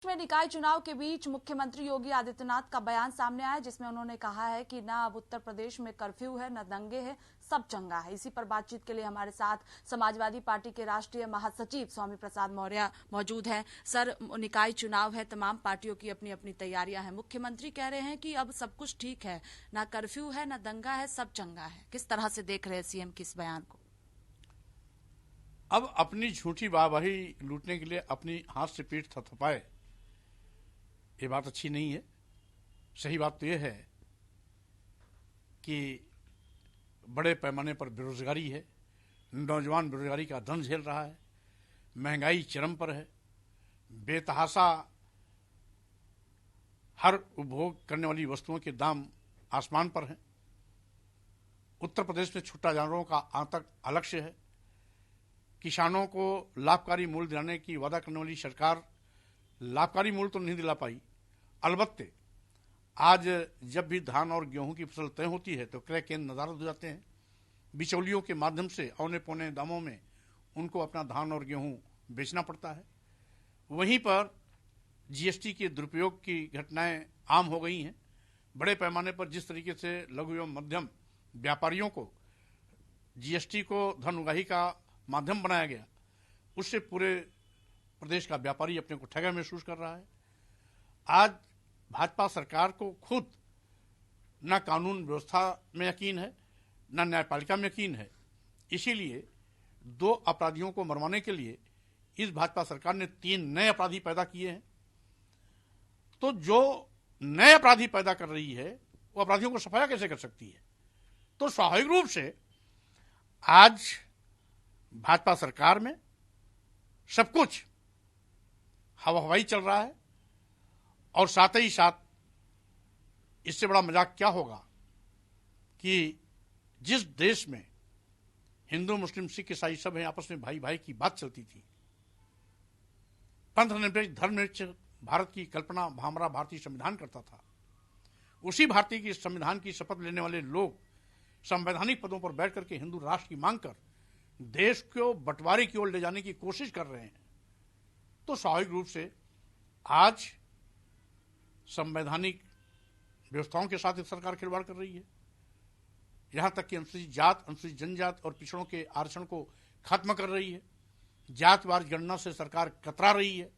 में निकाय चुनाव के बीच मुख्यमंत्री योगी आदित्यनाथ का बयान सामने आया, जिसमें उन्होंने कहा है कि न अब उत्तर प्रदेश में कर्फ्यू है, न दंगे हैं, सब चंगा है। इसी पर बातचीत के लिए हमारे साथ समाजवादी पार्टी के राष्ट्रीय महासचिव स्वामी प्रसाद मौर्य मौजूद हैं। सर, निकाय चुनाव है, तमाम पार्टियों की अपनी अपनी तैयारियां हैं। मुख्यमंत्री कह रहे हैं कि अब सब कुछ ठीक है, न कर्फ्यू है, न दंगा है, सब चंगा है। किस तरह से देख रहे हैं सीएम के इस बयान को? अब अपनी झूठी वाहवाही लूटने के लिए अपनी हाथ से पीठ थपथपाए, ये बात अच्छी नहीं है। सही बात तो यह है कि बड़े पैमाने पर बेरोजगारी है, नौजवान बेरोजगारी का दंश झेल रहा है, महंगाई चरम पर है, बेतहाशा हर उपभोग करने वाली वस्तुओं के दाम आसमान पर हैं। उत्तर प्रदेश में छुट्टा जानवरों का आतंक अलक्ष्य है। किसानों को लाभकारी मूल्य दिलाने की वादा करने वाली सरकार लाभकारी मूल्य तो नहीं दिला पाई। अलबत्ते आज जब भी धान और गेहूं की फसल तय होती है तो क्रय केंद्र नदारद हो जाते हैं। बिचौलियों के माध्यम से औने पौने दामों में उनको अपना धान और गेहूं बेचना पड़ता है। वहीं पर जीएसटी के दुरुपयोग की घटनाएं आम हो गई हैं। बड़े पैमाने पर जिस तरीके से लघु एवं मध्यम व्यापारियों को जीएसटी को धन उगाही का माध्यम बनाया गया, उससे पूरे प्रदेश का व्यापारी अपने को ठगा महसूस कर रहा है। आज भाजपा सरकार को खुद न कानून व्यवस्था में यकीन है, न न्यायपालिका में यकीन है। इसीलिए दो अपराधियों को मरवाने के लिए इस भाजपा सरकार ने 3 नए अपराधी पैदा किए हैं। तो जो नए अपराधी पैदा कर रही है वो अपराधियों को सफाया कैसे कर सकती है? तो स्वाभाविक रूप से आज भाजपा सरकार में सब कुछ हवा हवाई चल रहा है। और साथ ही साथ इससे बड़ा मजाक क्या होगा कि जिस देश में हिंदू मुस्लिम सिख ईसाई सब हैं, आपस में भाई भाई की बात चलती थी, पंथनिरपेक्ष धर्मनिरपेक्ष भारत की कल्पना हमारा भारतीय संविधान करता था, उसी भारतीय की संविधान की शपथ लेने वाले लोग संवैधानिक पदों पर बैठ करके हिंदू राष्ट्र की मांग कर देश को बंटवारे की ओर ले जाने की कोशिश कर रहे हैं। तो स्वाभाविक रूप से आज संवैधानिक व्यवस्थाओं के साथ एक सरकार खिलवाड़ कर रही है। यहां तक कि अनुसूचित जात, अनुसूचित जनजात और पिछड़ों के आरक्षण को खत्म कर रही है। जातवार गणना से सरकार कतरा रही है।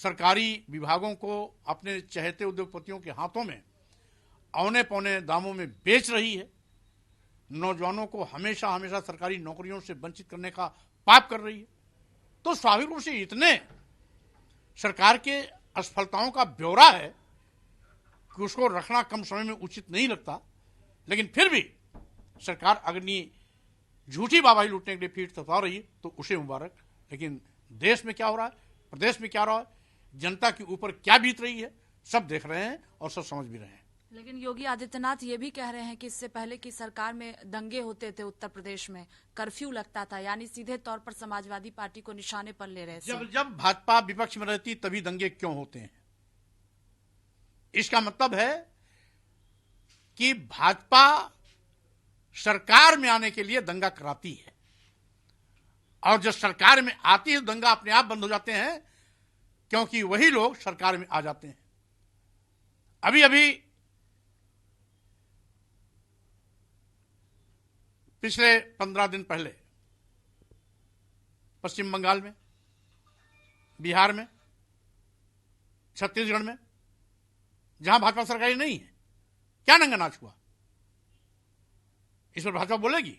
सरकारी विभागों को अपने चहेते उद्योगपतियों के हाथों में औने पौने दामों में बेच रही है। नौजवानों को हमेशा हमेशा सरकारी नौकरियों से वंचित करने का पाप कर रही है। तो स्वाभाविक रूप से इतने सरकार के असफलताओं का ब्यौरा है कि उसको रखना कम समय में उचित नहीं लगता। लेकिन फिर भी सरकार अगर झूठी वाहवाही लूटने के लिए पीठ थपथपा रही है तो उसे मुबारक। लेकिन देश में क्या हो रहा है, प्रदेश में क्या हो रहा है, जनता के ऊपर क्या बीत रही है, सब देख रहे हैं और सब समझ भी रहे हैं। लेकिन योगी आदित्यनाथ ये भी कह रहे हैं कि इससे पहले की सरकार में दंगे होते थे, उत्तर प्रदेश में कर्फ्यू लगता था, यानी सीधे तौर पर समाजवादी पार्टी को निशाने पर ले रहे थे। जब भाजपा विपक्ष में रहती तभी दंगे क्यों होते हैं? इसका मतलब है कि भाजपा सरकार में आने के लिए दंगा कराती है और जब सरकार में आती है दंगा अपने आप बंद हो जाते हैं, क्योंकि वही लोग सरकार में आ जाते हैं। अभी अभी पिछले 15 दिन पहले पश्चिम बंगाल में, बिहार में, छत्तीसगढ़ में, जहां भाजपा सरकार नहीं है, क्या नंगा नाच हुआ? इस पर भाजपा बोलेगी,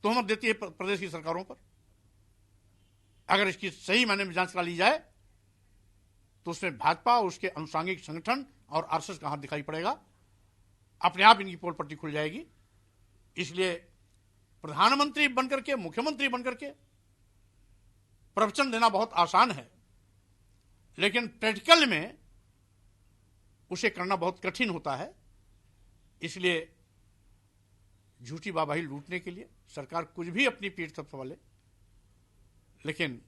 तोहमत देती है प्रदेश की सरकारों पर। अगर इसकी सही मायने में जांच करा ली जाए तो उसमें भाजपा, उसके अनुषंगिक संगठन और आरएसएस का हाथ दिखाई पड़ेगा। अपने आप इनकी पोल पट्टी खुल जाएगी। इसलिए प्रधानमंत्री बनकर के, मुख्यमंत्री बनकर के प्रवचन देना बहुत आसान है, लेकिन प्रैक्टिकल में उसे करना बहुत कठिन होता है। इसलिए झूठी वाहवाही लूटने के लिए सरकार कुछ भी अपनी पीठ थपथपा ले, लेकिन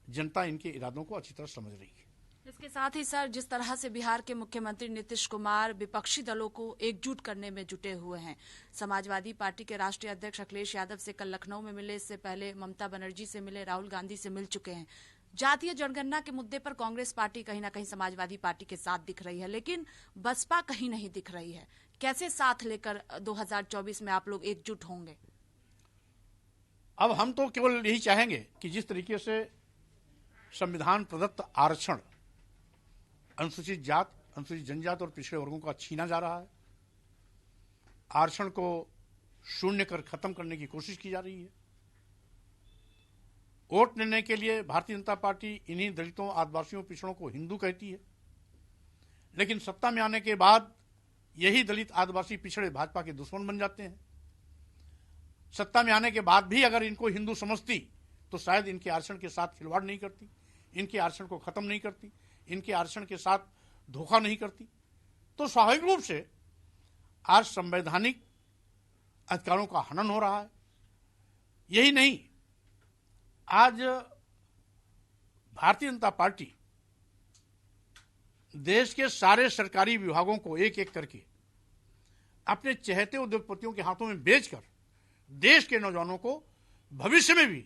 जनता इनके इरादों को अच्छी तरह समझ रही है। इसके साथ ही सर, जिस तरह से बिहार के मुख्यमंत्री नीतीश कुमार विपक्षी दलों को एकजुट करने में जुटे हुए हैं, समाजवादी पार्टी के राष्ट्रीय अध्यक्ष अखिलेश यादव से कल लखनऊ में मिले, इससे पहले ममता बनर्जी से मिले, राहुल गांधी से मिल चुके हैं, जातीय जनगणना के मुद्दे पर कांग्रेस पार्टी कहीं ना कहीं समाजवादी पार्टी के साथ दिख रही है, लेकिन बसपा कहीं नहीं दिख रही है। कैसे साथ लेकर 2024 में आप लोग एकजुट होंगे? अब हम तो केवल यही चाहेंगे कि जिस तरीके से संविधान प्रदत्त आरक्षण अनुसूचित जात, अनुसूचित जनजाति और पिछड़े वर्गों का छीना जा रहा है, आरक्षण को शून्य कर खत्म करने की कोशिश की जा रही है। वोट लेने के लिए भारतीय जनता पार्टी इन्हीं दलितों, आदिवासियों, पिछड़ों को हिंदू कहती है, लेकिन सत्ता में आने के बाद यही दलित, आदिवासी, पिछड़े भाजपा के दुश्मन बन जाते हैं। सत्ता में आने के बाद भी अगर इनको हिंदू समझती तो शायद इनके आरक्षण के साथ खिलवाड़ नहीं करती, इनके आरक्षण को खत्म नहीं करती, इनके आरक्षण के साथ धोखा नहीं करती। तो स्वाभाविक रूप से आज संवैधानिक अधिकारों का हनन हो रहा है। यही नहीं, आज भारतीय जनता पार्टी देश के सारे सरकारी विभागों को एक एक करके अपने चहेते उद्योगपतियों के हाथों में बेचकर देश के नौजवानों को भविष्य में भी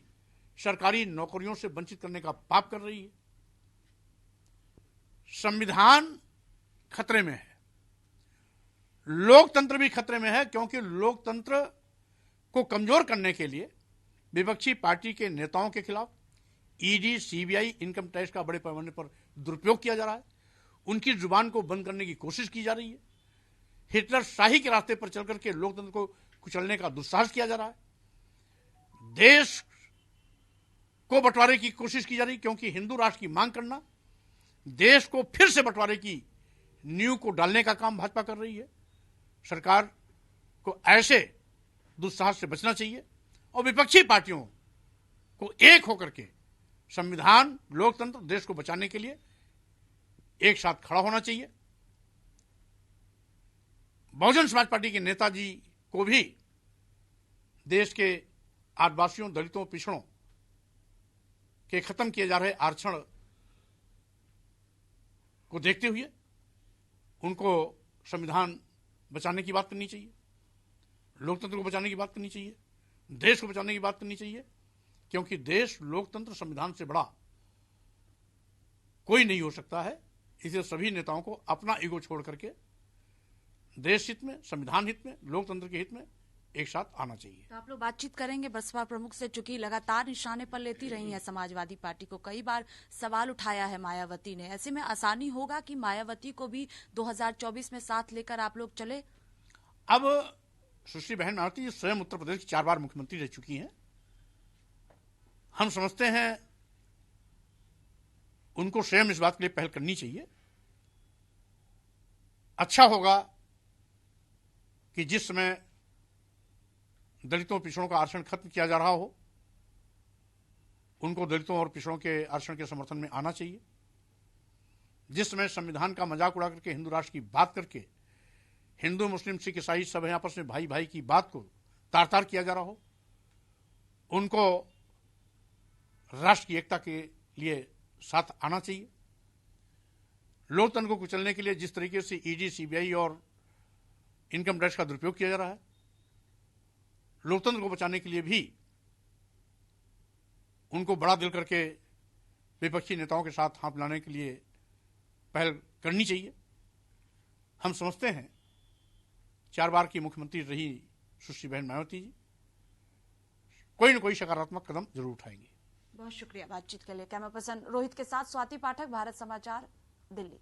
सरकारी नौकरियों से वंचित करने का पाप कर रही है। संविधान खतरे में है, लोकतंत्र भी खतरे में है, क्योंकि लोकतंत्र को कमजोर करने के लिए विपक्षी पार्टी के नेताओं के खिलाफ ईडी, सीबीआई, इनकम टैक्स का बड़े पैमाने पर दुरुपयोग किया जा रहा है। उनकी जुबान को बंद करने की कोशिश की जा रही है। हिटलर शाही के रास्ते पर चलकर के लोकतंत्र को कुचलने का दुस्साहस किया जा रहा है। देश को बंटवारे की कोशिश की जा रही है, क्योंकि हिंदू राष्ट्र की मांग करना देश को फिर से बंटवारे की नींव को डालने का काम भाजपा कर रही है। सरकार को ऐसे दुस्साहस से बचना चाहिए और विपक्षी पार्टियों को एक होकर के संविधान, लोकतंत्र, देश को बचाने के लिए एक साथ खड़ा होना चाहिए। बहुजन समाज पार्टी के नेताजी को भी देश के आदिवासियों, दलितों, पिछड़ों के खत्म किए जा रहे आरक्षण को देखते हुए उनको संविधान बचाने की बात करनी चाहिए, लोकतंत्र को बचाने की बात करनी चाहिए, देश को बचाने की बात करनी चाहिए, क्योंकि देश, लोकतंत्र, संविधान से बड़ा कोई नहीं हो सकता है। इसलिए सभी नेताओं को अपना ईगो छोड़ करके देश हित में, संविधान हित में, लोकतंत्र के हित में एक साथ आना चाहिए। तो आप लोग बातचीत करेंगे बसपा प्रमुख से, चूंकि लगातार निशाने पर लेती रही है समाजवादी पार्टी को, कई बार सवाल उठाया है मायावती ने। ऐसे में आसानी होगा कि मायावती को भी 2024 में साथ लेकर आप लोग चले? अब सुश्री बहन मायावती जी स्वयं उत्तर प्रदेश की 4 बार मुख्यमंत्री रह चुकी हैं। हम समझते हैं उनको स्वयं इस बात के लिए पहल करनी चाहिए। अच्छा होगा कि जिस समय दलितों, पिछड़ों का आरक्षण खत्म किया जा रहा हो, उनको दलितों और पिछड़ों के आरक्षण के समर्थन में आना चाहिए। जिस समय संविधान का मजाक उड़ा करके हिंदू राष्ट्र की बात करके हिंदू, मुस्लिम, सिख, ईसाई सब आपस में भाई भाई की बात को तार तार किया जा रहा हो, उनको राष्ट्र की एकता के लिए साथ आना चाहिए। लोकतंत्र को कुचलने के लिए जिस तरीके से ईडी, सीबीआई और इनकम टैक्स का दुरुपयोग किया जा रहा है, लोकतंत्र को बचाने के लिए भी उनको बड़ा दिल करके विपक्षी नेताओं के साथ हाथ मिलाने के लिए पहल करनी चाहिए। हम समझते हैं 4 बार की मुख्यमंत्री रही सुश्री बहन मायावती जी कोई न कोई सकारात्मक कदम जरूर उठाएंगी। बहुत शुक्रिया बातचीत के लिए। कैमरा पर्सन रोहित के साथ स्वाति पाठक, भारत समाचार, दिल्ली।